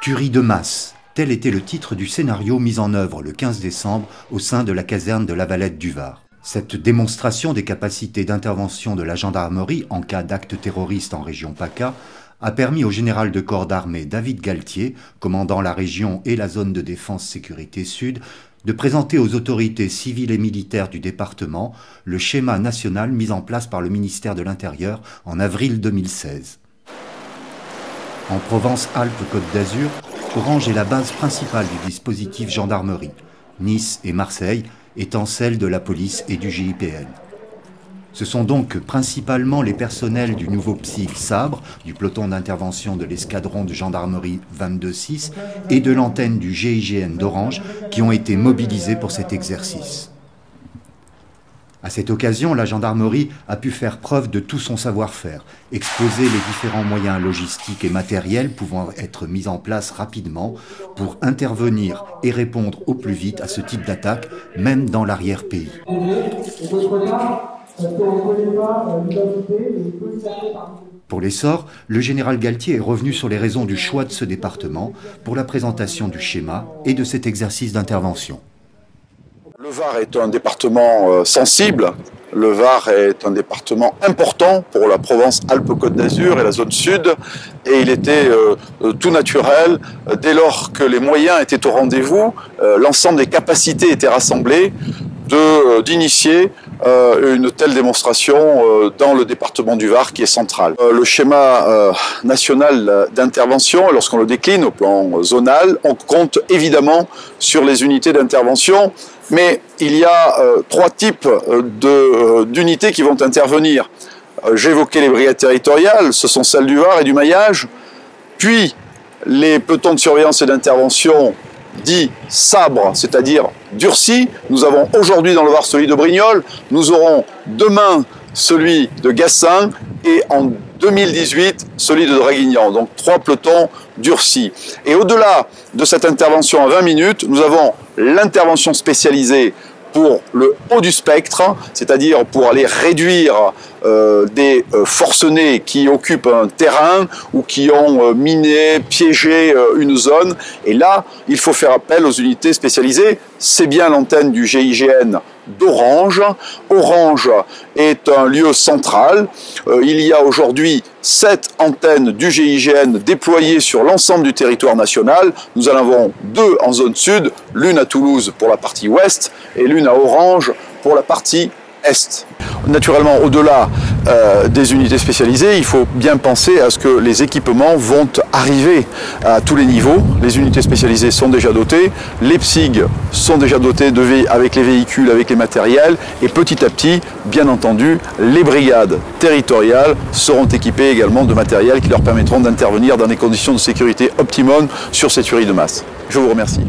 Tuerie de masse, tel était le titre du scénario mis en œuvre le 15 décembre au sein de la caserne de La Valette du Var. Cette démonstration des capacités d'intervention de la gendarmerie en cas d'acte terroriste en région PACA a permis au général de corps d'armée David Galtier, commandant la région et la zone de défense sécurité sud, de présenter aux autorités civiles et militaires du département le schéma national mis en place par le ministère de l'Intérieur en avril 2016. En Provence-Alpes-Côte d'Azur, Orange est la base principale du dispositif gendarmerie, Nice et Marseille étant celles de la police et du GIPN. Ce sont donc principalement les personnels du nouveau PSIG Sabre, du peloton d'intervention de l'escadron de gendarmerie 22-6 et de l'antenne du GIGN d'Orange qui ont été mobilisés pour cet exercice. À cette occasion, la gendarmerie a pu faire preuve de tout son savoir-faire, exposer les différents moyens logistiques et matériels pouvant être mis en place rapidement pour intervenir et répondre au plus vite à ce type d'attaque, même dans l'arrière-pays. Pour l'Essor, le général Galtier est revenu sur les raisons du choix de ce département pour la présentation du schéma et de cet exercice d'intervention. Le Var est un département sensible. Le Var est un département important pour la Provence-Alpes-Côte d'Azur et la zone sud. Et il était tout naturel, dès lors que les moyens étaient au rendez-vous, l'ensemble des capacités étaient rassemblées, d'initier une telle démonstration dans le département du Var qui est central. Le schéma national d'intervention, lorsqu'on le décline au plan zonal, on compte évidemment sur les unités d'intervention, mais il y a trois types d'unités qui vont intervenir. J'évoquais les brigades territoriales, ce sont celles du Var et du maillage, puis les pelotons de surveillance et d'intervention dit sabre, c'est-à-dire durci. Nous avons aujourd'hui dans le Var celui de Brignoles, nous aurons demain celui de Gassin et en 2018 celui de Draguignan. Donc 3 pelotons durcis. Et au-delà de cette intervention à 20 minutes, nous avons l'intervention spécialisée pour le haut du spectre, c'est-à-dire pour aller réduire des forcenés qui occupent un terrain ou qui ont miné, piégé une zone. Et là, il faut faire appel aux unités spécialisées. C'est bien l'antenne du GIGN d'Orange. Orange est un lieu central. Il y a aujourd'hui 7 antennes du GIGN déployées sur l'ensemble du territoire national. Nous en avons 2 en zone sud, l'une à Toulouse pour la partie ouest et l'une à Orange pour la partie est. Naturellement, au-delà des unités spécialisées, il faut bien penser à ce que les équipements vont arriver à tous les niveaux. Les unités spécialisées sont déjà dotées, les PSIG sont déjà dotés avec les véhicules, avec les matériels, et petit à petit, bien entendu, les brigades territoriales seront équipées également de matériel qui leur permettront d'intervenir dans des conditions de sécurité optimum sur ces tueries de masse. Je vous remercie.